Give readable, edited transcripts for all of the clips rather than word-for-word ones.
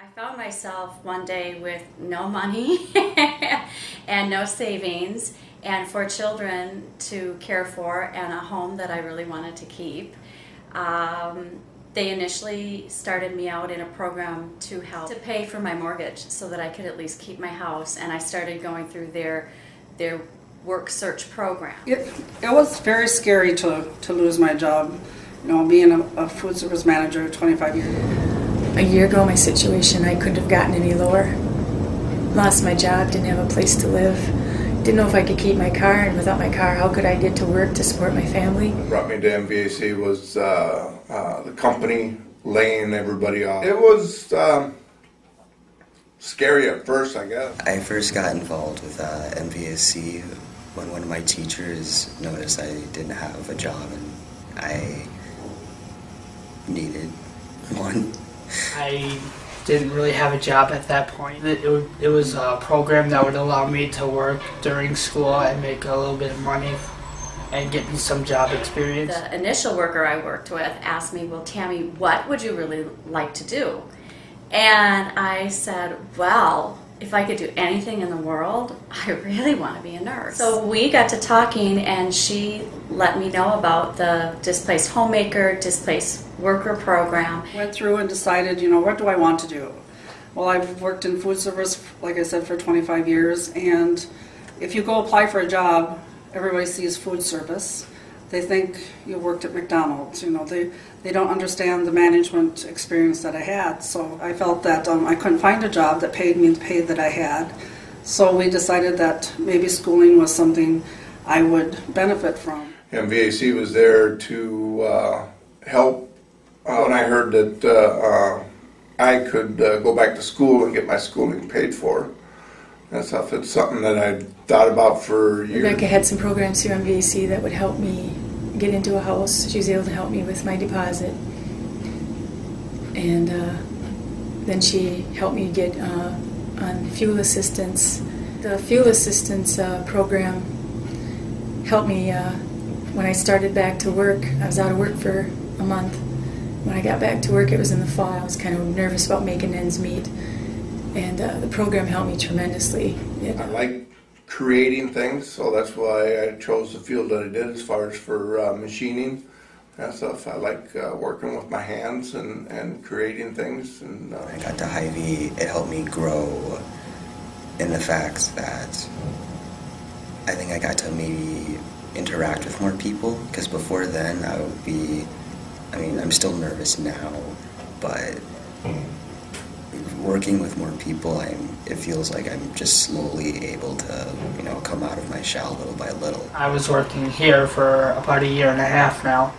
I found myself one day with no money and no savings and 4 children to care for and a home that I really wanted to keep. They initially started me out in a program to help to pay for my mortgage so that I could at least keep my house, and I started going through their work search program. It was very scary to lose my job, being a food service manager 25 years. A year ago, my situation, I couldn't have gotten any lower. Lost my job, didn't have a place to live, didn't know if I could keep my car, and without my car, how could I get to work to support my family? What brought me to MVAC was the company laying everybody off. It was scary at first, I guess. I first got involved with MVAC when one of my teachers noticed I didn't have a job and I needed one. I didn't really have a job at that point. It was a program that would allow me to work during school and make a little bit of money and get me some job experience. The initial worker I worked with asked me, well, Tammy, what would you really like to do? And I said, well, if I could do anything in the world, I really want to be a nurse. So we got to talking, and she let me know about the Displaced Homemaker, Displaced Worker program. Went through and decided, what do I want to do? Well, I've worked in food service, like I said, for 25 years, and if you go apply for a job, everybody sees food service. They think you worked at McDonald's. They don't understand the management experience that I had. So I felt that I couldn't find a job that paid me the pay that I had. So we decided that maybe schooling was something I would benefit from. MVAC was there to help. When I heard that I could go back to school and get my schooling paid for, and stuff, it's something that I thought about for years. Rebecca had some programs through MVAC that would help me get into a house. She was able to help me with my deposit, and then she helped me get on fuel assistance. The fuel assistance program helped me when I started back to work. I was out of work for a month. When I got back to work, it was in the fall. I was kind of nervous about making ends meet, and the program helped me tremendously. I like creating things, so that's why I chose the field that I did as far as for machining and stuff. I like working with my hands and creating things. And when I got to Hy-Vee, it helped me grow in the fact that I think I got to maybe interact with more people, because before then I would be, I'm still nervous now, but working with more people, it feels like I'm just slowly able to, come out of my shell little by little. I was working here for about 1.5 years now.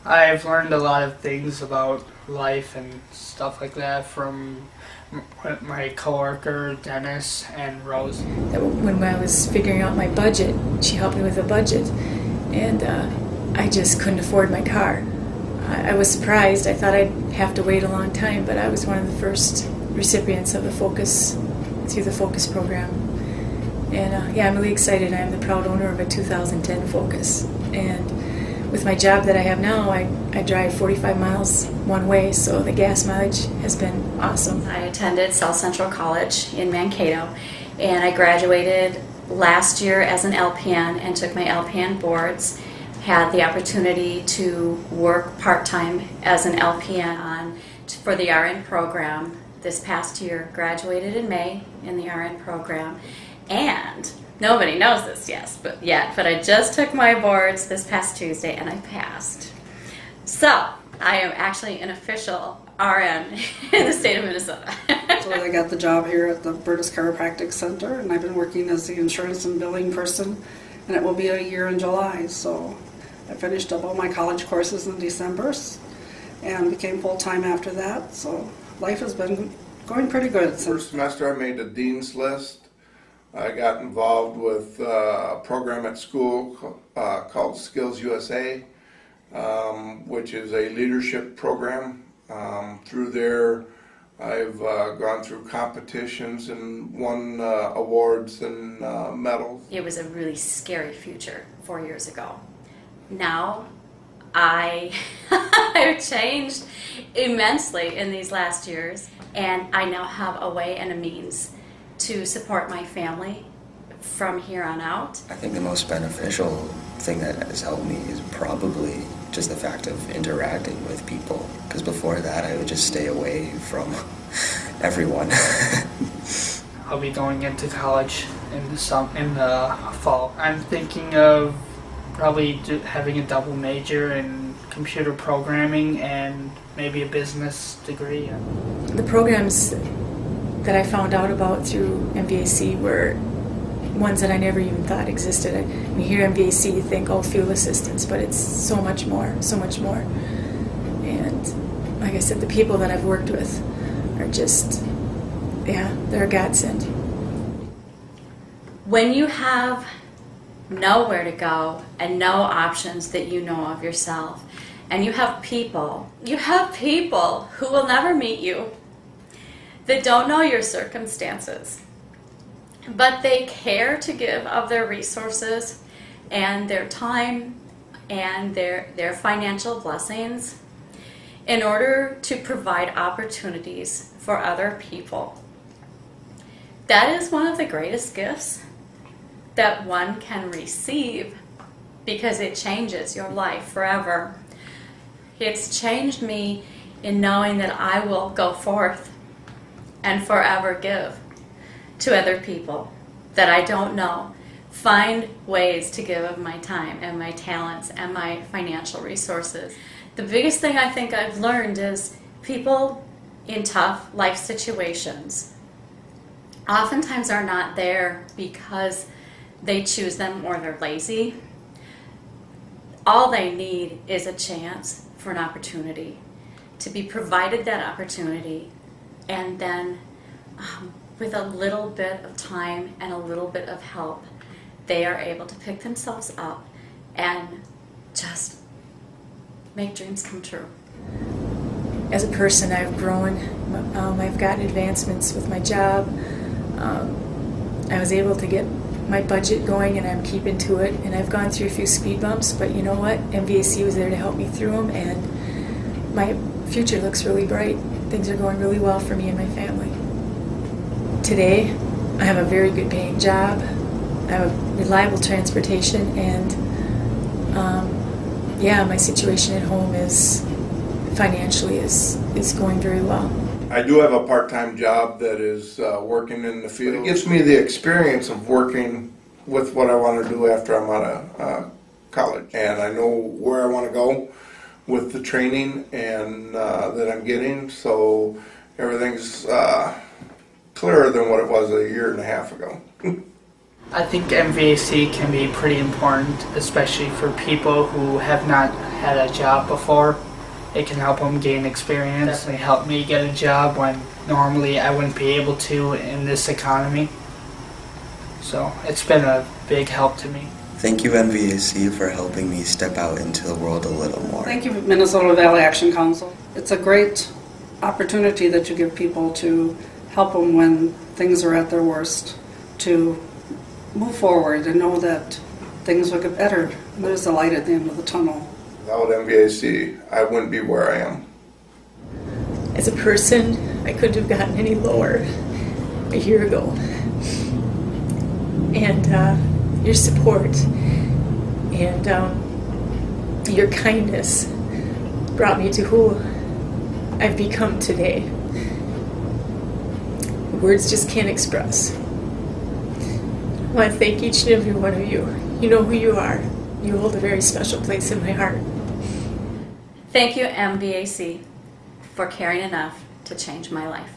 I've learned a lot of things about life and stuff like that from my coworker Dennis and Rose. When I was figuring out my budget, she helped me with a budget, and I just couldn't afford my car. I was surprised. I thought I'd have to wait a long time, but I was one of the first recipients of the Focus, through the Focus program. And I'm really excited. I'm the proud owner of a 2010 Focus. And with my job that I have now, I drive 45 miles one way, so the gas mileage has been awesome. I attended South Central College in Mankato, and I graduated last year as an LPN and took my LPN boards. Had the opportunity to work part-time as an LPN for the RN program this past year. Graduated in May in the RN program, and nobody knows this but I just took my boards this past Tuesday and I passed. So I am actually an official RN in the state of Minnesota. So I got the job here at the Burtis Chiropractic Center, and I've been working as the insurance and billing person, and it will be a year in July. So I finished up all my college courses in December and became full-time after that. So life has been going pretty good. First semester I made the dean's list. I got involved with a program at school called Skills USA, which is a leadership program. Through there I've gone through competitions and won awards and medals. It was a really scary future 4 years ago. Now I've changed immensely in these last years, and I now have a way and a means to support my family from here on out. I think the most beneficial thing that has helped me is probably just the fact of interacting with people, because before that I would just stay away from everyone. I'll be going into college in the fall. I'm thinking of probably having a double major in computer programming and maybe a business degree. The programs that I found out about through MVAC were ones that I never even thought existed. When you hear MVAC, you think, oh, field assistance, but it's so much more, so much more. And like I said, the people that I've worked with are just, yeah, they're a godsend. When you have nowhere to go and no options that you know of yourself, and you have people who will never meet you, that don't know your circumstances, but they care to give of their resources and their time and their financial blessings in order to provide opportunities for other people. That is one of the greatest gifts that one can receive, because it changes your life forever. It's changed me in knowing that I will go forth and forever give to other people that I don't know. Find ways to give of my time and my talents and my financial resources. The biggest thing I think I've learned is people in tough life situations oftentimes are not there because they choose them or they're lazy. All they need is a chance for an opportunity, to be provided that opportunity, and then with a little bit of time and a little bit of help, they are able to pick themselves up and just make dreams come true. As a person, I've grown. I've gotten advancements with my job. I was able to get my budget going, and I'm keeping to it. And I've gone through a few speed bumps, but you know what? MVAC was there to help me through them, and my future looks really bright. Things are going really well for me and my family. Today, I have a very good paying job. I have reliable transportation, and yeah, my situation at home is financially is going very well. I do have a part-time job that is working in the field. It gives me the experience of working with what I want to do after I'm out of college. And I know where I want to go with the training and that I'm getting, so everything's clearer than what it was a year and a half ago. I think MVAC can be pretty important, especially for people who have not had a job before. It can help them gain experience. Definitely helped me get a job when normally I wouldn't be able to in this economy. So it's been a big help to me. Thank you, MVAC, for helping me step out into the world a little more. Thank you, Minnesota Valley Action Council. It's a great opportunity that you give people to help them when things are at their worst, to move forward and know that things will get better. There's a light at the end of the tunnel. Without MVAC, I wouldn't be where I am. As a person, I couldn't have gotten any lower a year ago. And your support and your kindness brought me to who I've become today. Words just can't express. I want to thank each and every one of you. You know who you are. You hold a very special place in my heart. Thank you, MVAC, for caring enough to change my life.